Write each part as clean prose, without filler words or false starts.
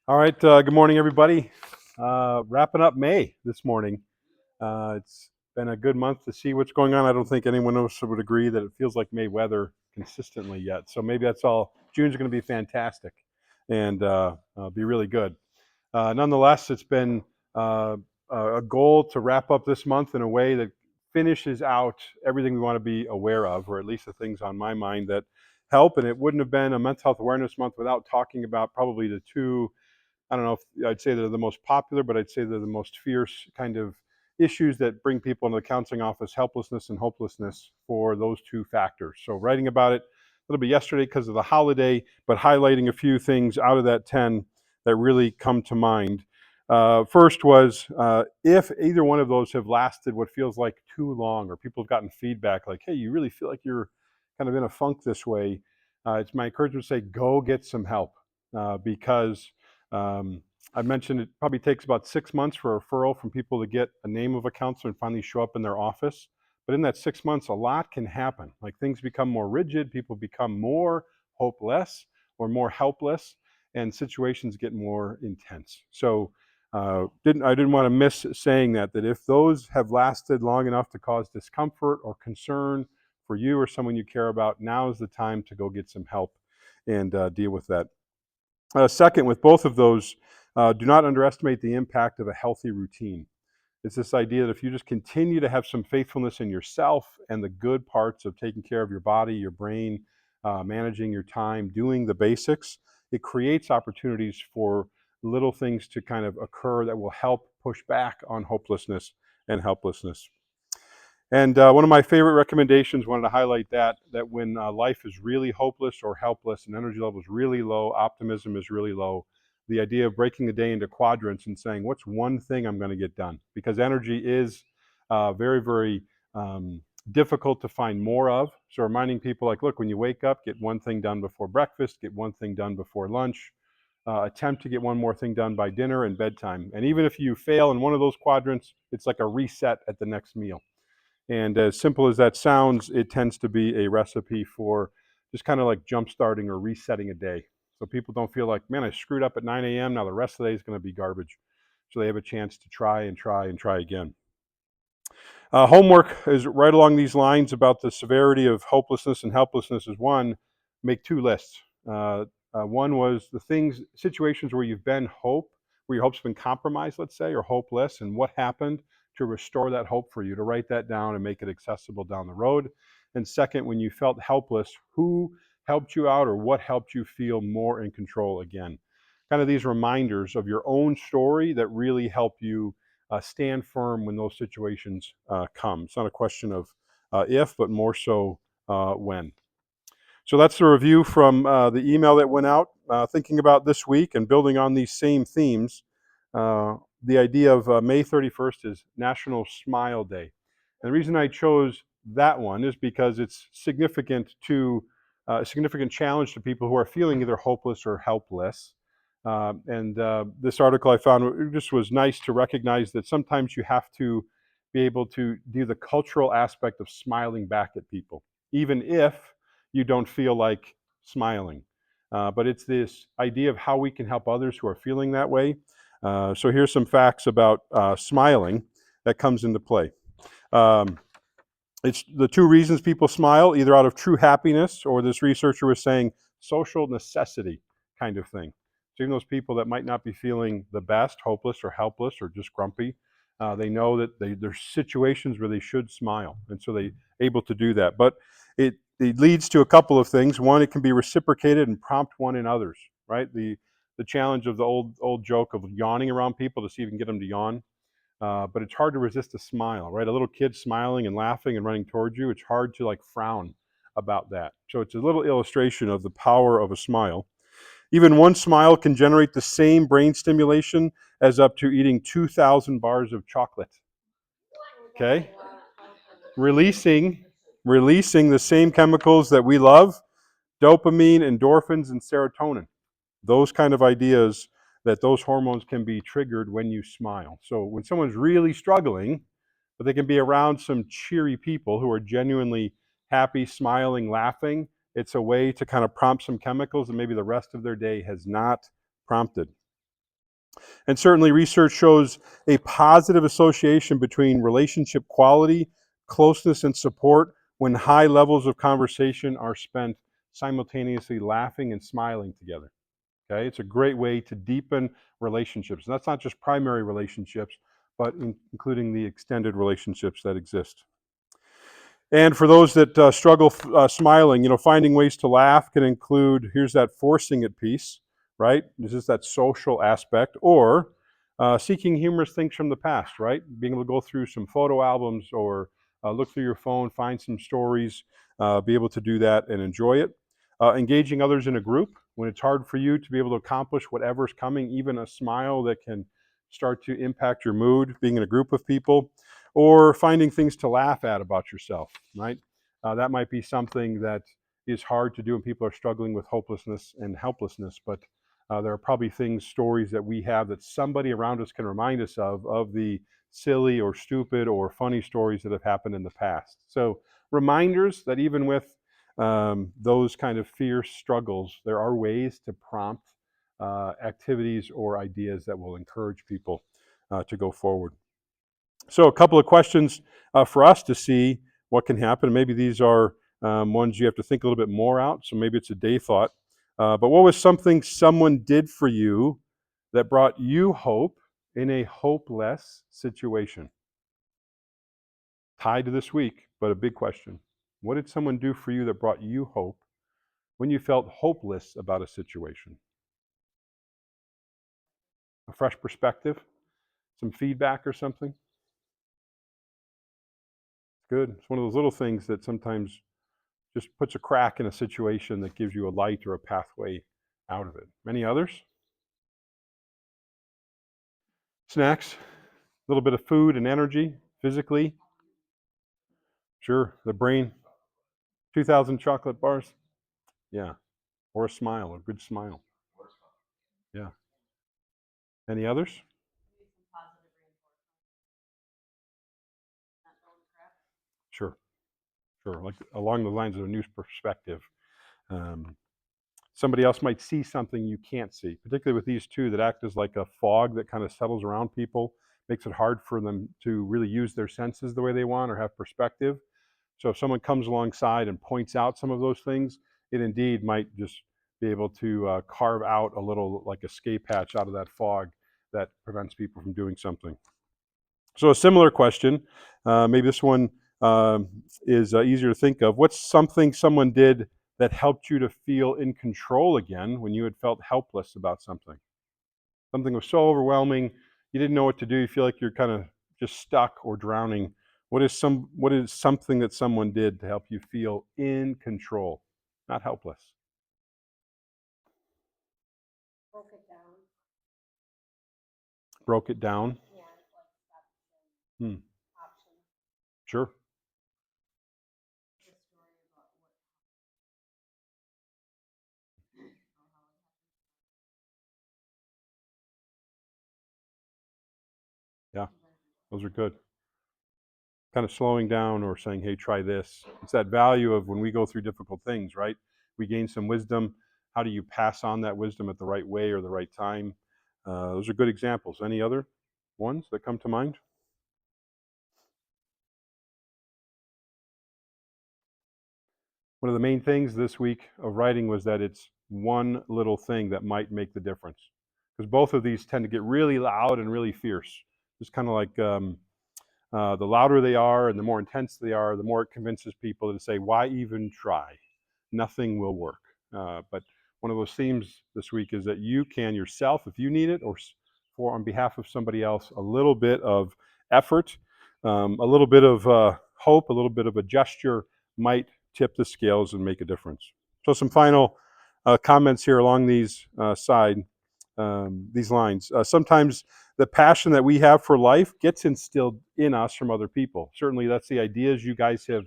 All right, good morning, everybody. Wrapping up May this morning. It's been a good month to see what's going on. I don't think anyone else would agree that it feels like May weather consistently yet. So maybe that's all. June's going to be fantastic and be really good. Nonetheless, it's been uh, a goal to wrap up this month in a way that finishes out everything we want to be aware of, or at least the things on my mind that help. And it wouldn't have been a mental health awareness month without talking about probably the two. I don't know if I'd say they're the most popular, but I'd say they're the most fierce kind of issues that bring people into the counseling office: helplessness and hopelessness, for those two factors. So writing about it a little bit yesterday because of the holiday, but highlighting a few things out of that 10 that really come to mind. First was if either one of those have lasted what feels like too long, or people have gotten feedback like, hey, you really feel like you're kind of in a funk this way, it's my encouragement to say, go get some help, because um, I mentioned it probably takes about 6 months for a referral from people to get a name of a counselor and finally show up in their office. But in that 6 months, a lot can happen. Like things become more rigid, people become more hopeless or more helpless, and situations get more intense. So I didn't want to miss saying that if those have lasted long enough to cause discomfort or concern for you or someone you care about, now is the time to go get some help and deal with that. Second, with both of those, do not underestimate the impact of a healthy routine. It's this idea that if you just continue to have some faithfulness in yourself and the good parts of taking care of your body, your brain, managing your time, doing the basics, it creates opportunities for little things to kind of occur that will help push back on hopelessness and helplessness. And one of my favorite recommendations, wanted to highlight that when life is really hopeless or helpless and energy level is really low, optimism is really low, the idea of breaking the day into quadrants and saying, what's one thing I'm going to get done? Because energy is very, very difficult to find more of. So reminding people like, look, when you wake up, get one thing done before breakfast, get one thing done before lunch, attempt to get one more thing done by dinner and bedtime. And even if you fail in one of those quadrants, it's like a reset at the next meal. And as simple as that sounds, it tends to be a recipe for just kind of like jump starting or resetting a day. So people don't feel like, man, I screwed up at 9 a.m. Now the rest of the day is going to be garbage. So they have a chance to try and try and try again. Homework is right along these lines about the severity of hopelessness and helplessness is one, make two lists. One was the things, situations where you've been where your hope's been compromised, let's say, or hopeless, and what happened to restore that hope for you, to write that down and make it accessible down the road. And second, when you felt helpless, who helped you out or what helped you feel more in control again? Kind of these reminders of your own story that really help you stand firm when those situations come. It's not a question of if, but more so when. So that's the review from the email that went out. Thinking about this week and building on these same themes, uh, the idea of May 31st is National Smile Day. And the reason I chose that one is because it's significant to a significant challenge to people who are feeling either hopeless or helpless. And this article I found, it just was nice to recognize that sometimes you have to be able to do the cultural aspect of smiling back at people, even if you don't feel like smiling. But it's this idea of how we can help others who are feeling that way. So here's some facts about smiling that comes into play. Um, it's the two reasons people smile, either out of true happiness or, this researcher was saying, social necessity kind of thing. So even those people that might not be feeling the best, hopeless or helpless or just grumpy, they know that there's situations where they should smile, and so they able to do that. But it leads to a couple of things. One, it can be reciprocated and prompt one in others. Right, the challenge of the old joke of yawning around people to see if you can get them to yawn. But it's hard to resist a smile, right? A little kid smiling and laughing and running towards you. It's hard to like frown about that. So it's a little illustration of the power of a smile. Even one smile can generate the same brain stimulation as up to eating 2,000 bars of chocolate. Okay, releasing releasing the same chemicals that we love: dopamine, endorphins, and serotonin. Those kind of ideas, that those hormones can be triggered when you smile. So when someone's really struggling, but they can be around some cheery people who are genuinely happy, smiling, laughing, it's a way to kind of prompt some chemicals that maybe the rest of their day has not prompted. And certainly, research shows a positive association between relationship quality, closeness, and support when high levels of conversation are spent simultaneously laughing and smiling together. Okay, it's a great way to deepen relationships. And that's not just primary relationships, but including the extended relationships that exist. And for those that struggle smiling, finding ways to laugh can include, here's that forcing it piece, right? This is that social aspect, or seeking humorous things from the past, right? Being able to go through some photo albums or look through your phone, find some stories, be able to do that and enjoy it. Engaging others in a group when it's hard for you to be able to accomplish whatever's coming, even a smile that can start to impact your mood, being in a group of people, or finding things to laugh at about yourself, right? That might be something that is hard to do when people are struggling with hopelessness and helplessness, but there are probably things, stories that we have that somebody around us can remind us of the silly or stupid or funny stories that have happened in the past. So reminders that even with those kind of fierce struggles, there are ways to prompt activities or ideas that will encourage people to go forward. So a couple of questions for us to see what can happen. Maybe these are ones you have to think a little bit more out. So maybe it's a day thought. But what was something someone did for you that brought you hope in a hopeless situation? Tied to this week, but a big question. What did someone do for you that brought you hope when you felt hopeless about a situation? A fresh perspective, some feedback or something? Good. It's one of those little things that sometimes just puts a crack in a situation that gives you a light or a pathway out of it. Many others? Snacks, a little bit of food and energy physically. Sure, the brain, 2,000 chocolate bars. Yeah, or a smile, a good smile. Yeah. Any others? Sure, sure. Like along the lines of a new perspective. Um, Somebody else might see something you can't see, particularly with these two that act as like a fog that kind of settles around people, makes it hard for them to really use their senses the way they want or have perspective. So if someone comes alongside and points out some of those things, it indeed might just be able to carve out a little like escape hatch out of that fog that prevents people from doing something. So a similar question, maybe this one is easier to think of. What's something someone did that helped you to feel in control again when you had felt helpless about something? Something was so overwhelming, you didn't know what to do. You feel like you're kind of just stuck or drowning. What is something that someone did to help you feel in control, not helpless? Broke it down. Hmm. Sure. Yeah, those are good. Kind of slowing down or saying, hey, try this. It's that value of when we go through difficult things, right? We gain some wisdom. How do you pass on that wisdom at the right way or the right time? Those are good examples. Any other ones that come to mind? One of the main things this week of writing was that it's one little thing that might make the difference. Because both of these tend to get really loud and really fierce. Just kind of like the louder they are and the more intense they are, the more it convinces people to say, why even try? Nothing will work. But one of those themes this week is that you can yourself, if you need it, or for on behalf of somebody else, a little bit of effort, a little bit of hope, a little bit of a gesture might tip the scales and make a difference. So some final comments here along these lines. Sometimes the passion that we have for life gets instilled in us from other people. Certainly, that's the ideas you guys have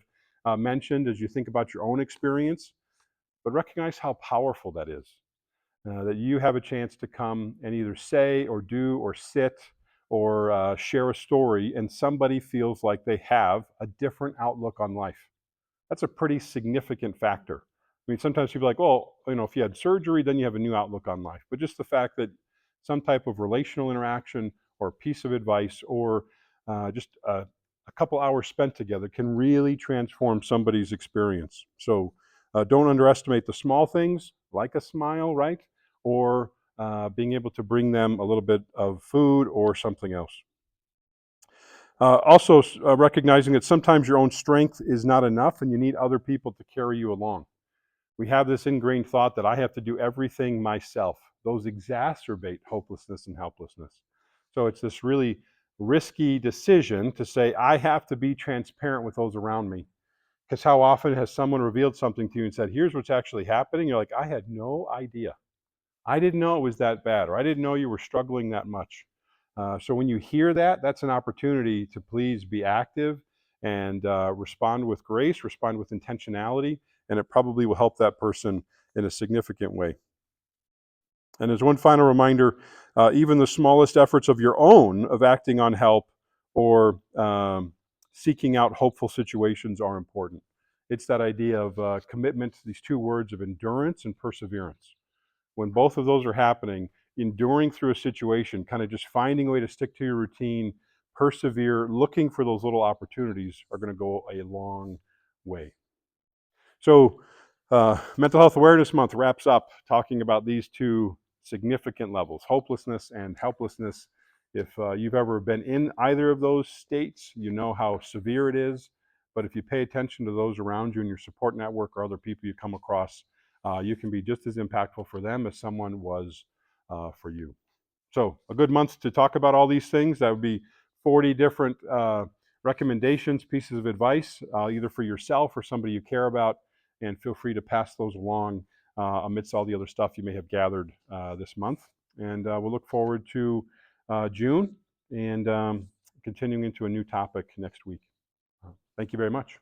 mentioned as you think about your own experience. But recognize how powerful that is. That you have a chance to come and either say or do or sit or share a story, and somebody feels like they have a different outlook on life. That's a pretty significant factor. I mean, sometimes people are like, well, if you had surgery, then you have a new outlook on life. But just the fact that some type of relational interaction or piece of advice or just a couple hours spent together can really transform somebody's experience. So don't underestimate the small things like a smile, right? Or being able to bring them a little bit of food or something else. Also, recognizing that sometimes your own strength is not enough and you need other people to carry you along. We have this ingrained thought that I have to do everything myself. Those exacerbate hopelessness and helplessness. So it's this really risky decision to say, I have to be transparent with those around me. Because how often has someone revealed something to you and said, here's what's actually happening? You're like, I had no idea. I didn't know it was that bad, or I didn't know you were struggling that much. So when you hear that, that's an opportunity to please be active and respond with grace, respond with intentionality, and it probably will help that person in a significant way. And as one final reminder, even the smallest efforts of your own of acting on help or seeking out hopeful situations are important. It's that idea of commitment, these two words of endurance and perseverance. When both of those are happening, enduring through a situation, kind of just finding a way to stick to your routine, persevere, looking for those little opportunities are going to go a long way. So, Mental Health Awareness Month wraps up talking about these two significant levels, hopelessness and helplessness. If you've ever been in either of those states, you know how severe it is. But if you pay attention to those around you in your support network or other people you come across, you can be just as impactful for them as someone was for you. So a good month to talk about all these things. That would be 40 different recommendations, pieces of advice, either for yourself or somebody you care about. And feel free to pass those along amidst all the other stuff you may have gathered this month. And we'll look forward to June and continuing into a new topic next week. Thank you very much.